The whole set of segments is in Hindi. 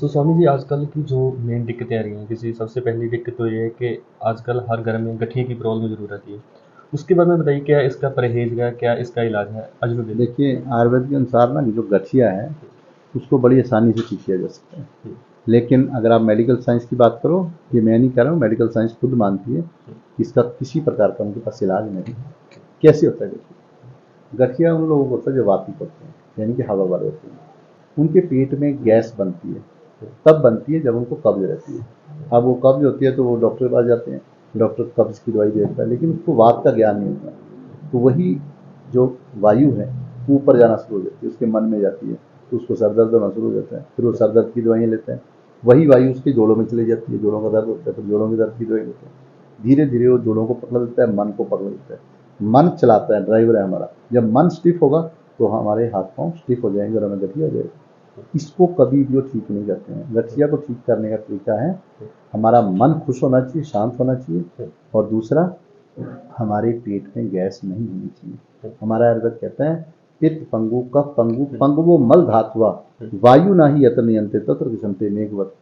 तो स्वामी जी आजकल की जो मेन दिक्कतें आ रही हैं, किसी सबसे पहली दिक्कत तो ये है कि आजकल हर घर में गठिए की प्रॉब्लम ज़रूर रहती है। उसके बारे में बताइए, क्या इसका परहेज़ है, क्या इसका इलाज है? अजनबी में। देखिए, आयुर्वेद के अनुसार ना जो गठिया है उसको बड़ी आसानी से ठीक किया जा सकता है। हुँ, लेकिन अगर आप मेडिकल साइंस की बात करो, ये मैं नहीं कह रहा हूँ, मेडिकल साइंस खुद मानती है कि इसका किसी प्रकार का उनके पास इलाज नहीं है। कैसे होता है गठिया? गठिया उन लोगों को होता है जो वातिक होते हैं, यानी कि हवा वाले होते हैं। उनके पेट में गैस बनती है, तब बनती है जब उनको कब्ज रहती है। अब वो कब्ज होती है तो वो डॉक्टर के पास जाते हैं, डॉक्टर कब्ज की दवाई दे देता है, लेकिन उसको वात का ज्ञान नहीं होता। तो वही जो वायु है वो ऊपर जाना शुरू हो जाती है, उसके मन में जाती है, तो उसको सर दर्द होना शुरू हो जाता है। फिर वो सर दर्द की दवाइयाँ लेते हैं, वही वायु उसके जोड़ों में चली जाती है, जोड़ों का दर्द होता है तो जोड़ों के दर्द की दवाई लेते हैं। धीरे धीरे वो जोड़ों को पकड़ लेता है, मन को पकड़ लेता है। मन चलाता है, ड्राइवर है हमारा। जब मन स्टिफ होगा तो हमारे हाथ पाँव स्टिफ हो जाएंगे और हमें गठिया हो जाएगा। इसको कभी भी वो ठीक नहीं करते हैं। गठिया को ठीक करने का तरीका है, हमारा मन खुश होना चाहिए, शांत होना चाहिए, और दूसरा हमारे पेट में गैस नहीं होनी चाहिए। हमारा आयुर्वेद कहता है पित्त पंगु कफ पंगु पंगवो मल धातुआ वायु ना ही यत्र नियंत्रे तत्र विषमते मेघवत,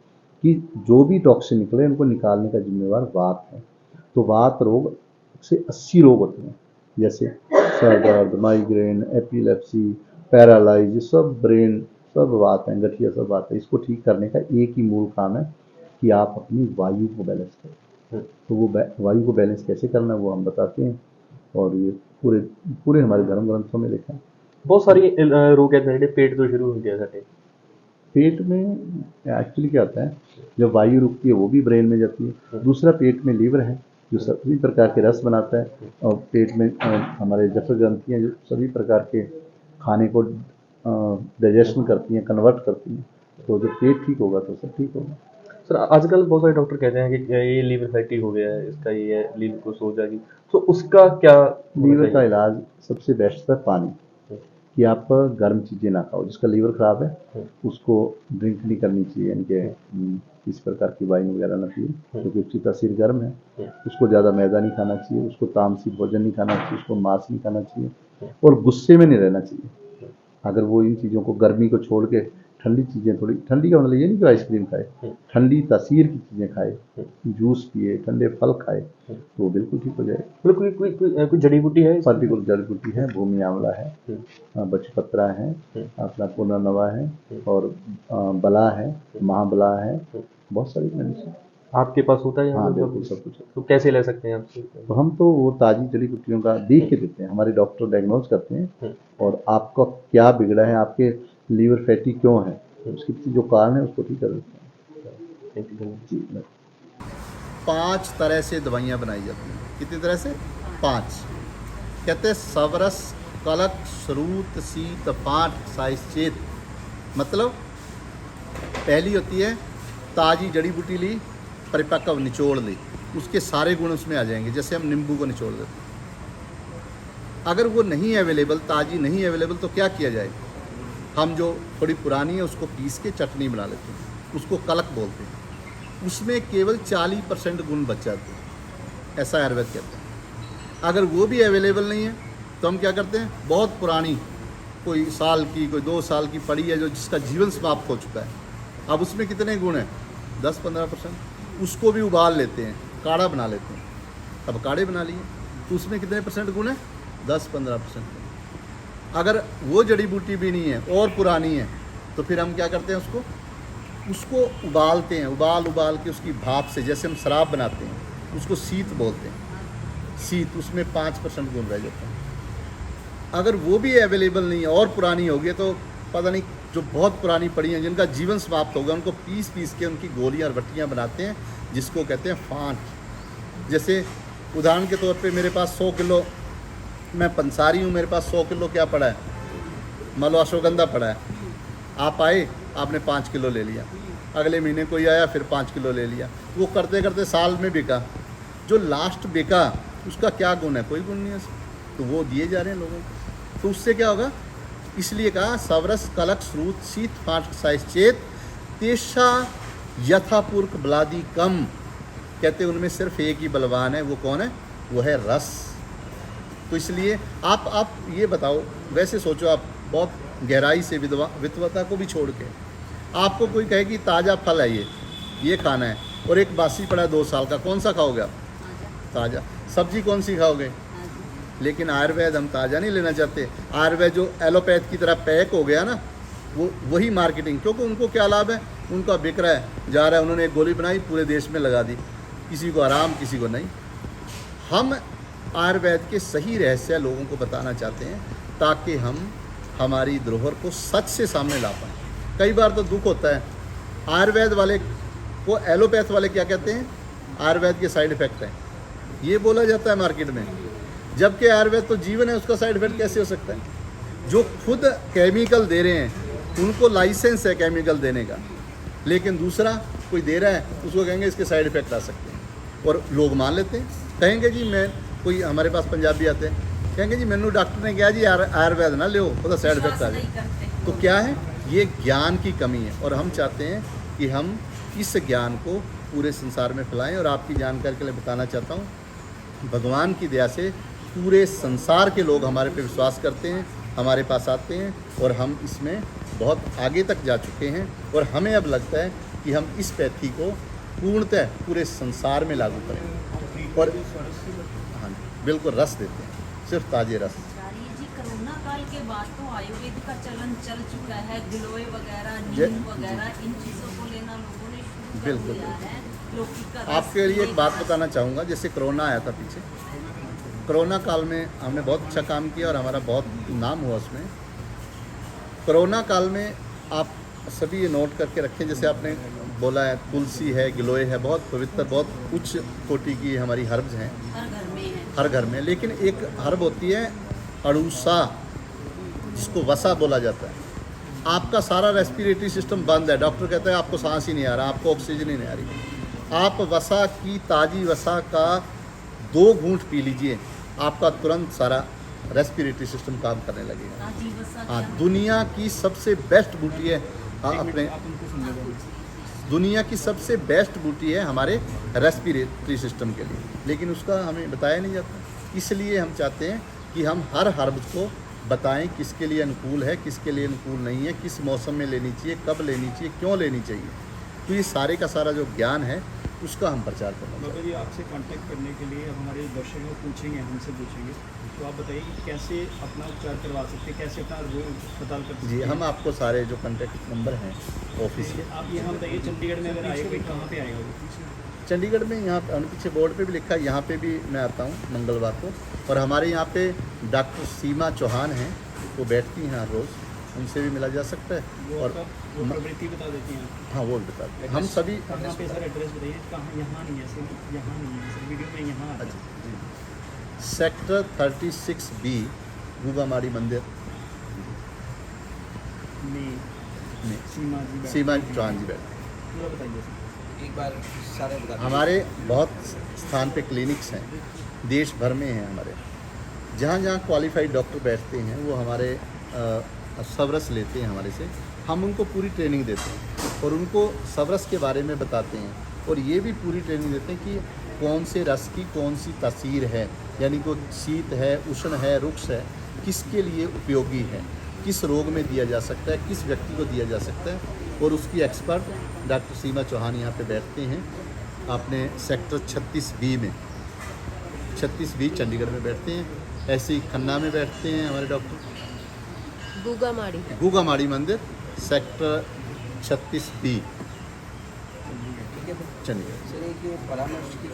कि जो भी टॉक्सिन निकले उनको निकालने का जिम्मेवार वात है। तो वात रोग से 80 रोग होते हैं, जैसे सर दर्द, माइग्रेन, एपिलेप्सी, पैरालाइज, सब ब्रेन, सब वात है, गठिया सब वात है। इसको ठीक करने का एक ही मूल काम है कि आप अपनी वायु को बैलेंस करें। तो वो वायु को बैलेंस कैसे करना है वो हम बताते हैं, और ये पूरे पूरे हमारे धर्म ग्रंथों में लिखा है। बहुत सारी रोग कहते हैं ਜਿਹੜੇ पेट ਤੋਂ शुरू ਹੁੰਦੇ ਆ ਸਾਡੇ। पेट में एक्चुअली क्या होता है, जब वायु रुकती है वो भी ब्रेन में जाती है। दूसरा पेट में लीवर है जो सभी प्रकार के रस बनाता है, और पेट में हमारे जठर ग्रंथियाँ जो सभी प्रकार के खाने को डाइजेशन करती हैं, कन्वर्ट करती हैं। तो जब पेट ठीक होगा तो सब ठीक होगा। सर आजकल बहुत सारे डॉक्टर कहते हैं कि ये लीवर फैटी हो गया है, इसका ये है, लीवर को सो जाएगी। तो उसका क्या होना लीवर का चाहिए? इलाज सबसे बेस्ट है पानी, कि आप गर्म चीज़ें ना खाओ। जिसका लीवर ख़राब है उसको ड्रिंक नहीं करनी चाहिए, यानी कि इस प्रकार की वाइन वगैरह ना पिए, क्योंकि उसकी तासीर गर्म है। उसको ज़्यादा मैदा नहीं खाना चाहिए, उसको तामसी भोजन नहीं खाना चाहिए, उसको मांस नहीं खाना चाहिए, और गुस्से में नहीं रहना चाहिए। अगर वो इन चीज़ों को, गर्मी को छोड़ के ठंडी चीज़ें, थोड़ी ठंडी का मतलब ये नहीं कि आइसक्रीम खाए, ठंडी तासीर की चीज़ें खाए, जूस पिए, ठंडे फल खाए, तो वो बिल्कुल ठीक हो जाएगा। मतलब कोई जड़ी बूटी है इसमें? पर्टिकुलर जड़ी बूटी है, भूमि आंवला है, बचपत्रा है, अपना पुनर्नवा है, और बला है, महाबला है, बहुत सारी मेडिसिन। आपके पास होता है यहाँ हाँ पे बिल्कुल, सब कुछ है। तो कैसे ले सकते हैं आपसे? तो हम तो वो ताज़ी जड़ी बूटियों का देख के देते हैं, हमारे डॉक्टर डायग्नोज करते हैं, और आपका क्या बिगड़ा है, आपके लीवर फैटी क्यों है, उसके पीछे जो कारण है उसको ठीक कर देते हैं। Thank you. जी। 5 तरह से दवाइयाँ बनाई जाती हैं। कितनी तरह से? 5। कहते हैं सवरस कलक श्रुत शीत पाठ साइश्चेत। मतलब पहली होती है ताज़ी जड़ी बूटी ली, परिपक्व निचोड़ ली, उसके सारे गुण उसमें आ जाएंगे। जैसे हम नींबू को निचोड़ देते हैं। अगर वो नहीं अवेलेबल, ताज़ी नहीं अवेलेबल, तो क्या किया जाए? हम जो थोड़ी पुरानी है उसको पीस के चटनी बना लेते हैं, उसको कलक बोलते हैं। उसमें केवल 40% गुण बच जाते हैं, ऐसा आयुर्वेद कहता है। अगर वो भी अवेलेबल नहीं है तो हम क्या करते हैं, बहुत पुरानी, कोई साल की, कोई 2 साल की पड़ी है, जो जिसका जीवन समाप्त हो चुका है, अब उसमें कितने गुण हैं? 10-15%। उसको भी उबाल लेते हैं, काढ़ा बना लेते हैं। अब काढ़े बना लिए तो उसमें कितने परसेंट गुण है? 10-15%। अगर वो जड़ी बूटी भी नहीं है और पुरानी है तो फिर हम क्या करते हैं, उसको उबालते हैं, उबाल के उसकी भाप से, जैसे हम शराब बनाते हैं, उसको शीत बोलते हैं। शीत, उसमें 5% गुण रह जाते हैं। अगर वो भी अवेलेबल नहीं है और पुरानी होगी तो पता नहीं, जो बहुत पुरानी पड़ी हैं, जिनका जीवन समाप्त होगा, उनको पीस के उनकी गोलियां और बट्टियां बनाते हैं, जिसको कहते हैं फांट। जैसे उदाहरण के तौर पे मेरे पास 100 किलो, मैं पंसारी हूँ, मेरे पास 100 किलो क्या पड़ा है, मान लो अश्वगंधा पड़ा है। आप आए, आपने 5 किलो ले लिया, अगले महीने कोई आया फिर 5 किलो ले लिया, वो करते करते साल में बिका। जो लास्ट बिका उसका क्या गुण है? कोई गुण नहीं है, तो वो दिए जा रहे हैं लोगों को। तो उससे क्या होगा? इसलिए कहा सवरस कलक श्रुत शीत फाट साइश्चेत तेषा यथापूर्क बलादि कम। कहते उनमें सिर्फ एक ही बलवान है, वो कौन है? वो है रस। तो इसलिए आप ये बताओ, वैसे सोचो आप बहुत गहराई से, विद्वता को भी छोड़ के, आपको कोई कहे कि ताज़ा फल है ये खाना है, और एक बासी पड़ा है 2 साल का, कौन सा खाओगे आप? ताज़ा। सब्जी कौन सी खाओगे? लेकिन आयुर्वेद हम ताज़ा नहीं लेना चाहते। आयुर्वेद जो एलोपैथ की तरह पैक हो गया ना, वो वही मार्केटिंग, क्योंकि उनको क्या लाभ है, उनका बिक रहा है, जा रहा है, उन्होंने एक गोली बनाई पूरे देश में लगा दी, किसी को आराम किसी को नहीं। हम आयुर्वेद के सही रहस्य लोगों को बताना चाहते हैं ताकि हम हमारी धरोहर को सच से सामने ला पाएँ। कई बार तो दुख होता है, आयुर्वेद वाले को एलोपैथ वाले क्या कहते हैं, आयुर्वेद के साइड इफ़ेक्ट हैं, ये बोला जाता है मार्केट में, जबकि आयुर्वेद तो जीवन है, उसका साइड इफ़ेक्ट कैसे हो सकता है? जो खुद केमिकल दे रहे हैं उनको लाइसेंस है केमिकल देने का, लेकिन दूसरा कोई दे रहा है उसको कहेंगे इसके साइड इफ़ेक्ट आ सकते हैं, और लोग मान लेते हैं। कहेंगे जी, मैं कोई हमारे पास पंजाबी आते हैं, कहेंगे जी मैनू डॉक्टर ने कहा जी आयुर्वेद ना लो, उसका साइड इफ़ेक्ट आ जाए। तो क्या है, ये ज्ञान की कमी है, और हम चाहते हैं कि हम इस ज्ञान को पूरे संसार में फैलाएं। और आपकी जानकारी के लिए बताना चाहता हूँ, भगवान की दया से पूरे संसार के लोग हमारे पे विश्वास करते हैं, हमारे पास आते हैं, और हम इसमें बहुत आगे तक जा चुके हैं। और हमें अब लगता है कि हम इस पैथी को पूर्णतः पूरे संसार में लागू करें। और हाँ बिल्कुल, रस देते हैं, सिर्फ ताजे रस। जी, कोरोना काल के बाद तो आयुर्वेद का चलन चल चुका है, गिलोय वगैरह, नीम वगैरह, इन चीज़ों को लेना लोगों ने शुरू कर बिल्कुल दिया है। लौकी का रस आपके लिए एक बात बताना चाहूँगा, जैसे कोरोना आया था पीछे, कोरोना काल में हमने बहुत अच्छा काम किया और हमारा बहुत नाम हुआ उसमें। कोरोना काल में आप सभी ये नोट करके रखें, जैसे आपने बोला है, तुलसी है, गिलोय है, बहुत पवित्र, बहुत उच्च कोटि की हमारी हर्ब्स हैं, हर घर में है। हर घर में। लेकिन एक हर्ब होती है अड़ूसा, जिसको वसा बोला जाता है। आपका सारा रेस्पिरेटरी सिस्टम बंद है, डॉक्टर कहता है आपको सांस ही नहीं आ रहा, आपको ऑक्सीजन ही नहीं आ रही, आप वसा की, ताज़ी वसा का 2 घूंट पी लीजिए, आपका तुरंत सारा रेस्पिरेटरी सिस्टम काम करने लगेगा। ताजी वसा हाँ, क्या? दुनिया की सबसे बेस्ट बूटी है, हाँ, अपने दुनिया की सबसे बेस्ट बूटी है हमारे रेस्पिरेटरी सिस्टम के लिए, लेकिन उसका हमें बताया नहीं जाता। इसलिए हम चाहते हैं कि हम हर हर्ब को बताएं किसके लिए अनुकूल है, किसके लिए अनुकूल नहीं है, किस मौसम में लेनी चाहिए, कब लेनी चाहिए, क्यों लेनी चाहिए। तो ये सारे का सारा जो ज्ञान है उसका हम प्रचार करना चाहते हैं। बाबा जी, आपसे कांटेक्ट करने के लिए अब हमारे दर्शक लोग पूछेंगे, हमसे पूछेंगे, तो आप बताइए कि कैसे अपना उपचार करवा सकते हैं, कैसे अपना रोग अस्पताल कर सकते जी, हैं? हम आपको सारे जो कॉन्टैक्ट नंबर हैं ऑफिस के, आप यहाँ बताइए, चंडीगढ़ में अगर आए कोई, कहाँ पे आएगा वो? चंडीगढ़ में यहाँ पे पीछे बोर्ड पे भी लिखा है, यहाँ पे भी मैं आता हूँ मंगलवार को। और हमारे यहाँ पे डॉक्टर सीमा चौहान हैं, वो बैठती हैं हर रोज़, उनसे भी मिला जा सकता है। वो और वो प्रवृत्ति बता देती हैं? हाँ, वो भी बता दें, हम सभी। कहाँ पे सर एड्रेस बताइए, कहाँ? यहाँ नहीं है सर, यहाँ नहीं है सर, वीडियो में यहाँ आता है। अच्छा जी, सेक्टर 36B, गुगामाड़ी मंदिर में में सीमा जी बैठती सीमा हैं। चौहान जी बैठते पूरा बताइए सर। एक बार सारे बता हैं। दीजिए। हमारे बहुत स्थान पे क्लिनिक्स हैं, देश भर में हैं हमारे। जहाँ जहाँ क्वालिफाइड डॉक्टर बैठते हैं वो हमारे सवरस लेते हैं हमारे से, हम उनको पूरी ट्रेनिंग देते हैं और उनको सवरस के बारे में बताते हैं, और ये भी पूरी ट्रेनिंग देते हैं कि कौन से रस की कौन सी तासीर है, यानी कोई शीत है, उष्ण है, रुक्ष है, किसके लिए उपयोगी है, किस रोग में दिया जा सकता है, किस व्यक्ति को दिया जा सकता है। और उसकी एक्सपर्ट डॉक्टर सीमा चौहान यहाँ पे बैठते हैं, अपने सेक्टर 36B में, 36B चंडीगढ़ में बैठते हैं। ऐसे ही खन्ना में बैठते हैं हमारे डॉक्टर, गुगामाड़ी मंदिर, सेक्टर 36B ठीक है, चंडीगढ़। सर एक ये परामर्श की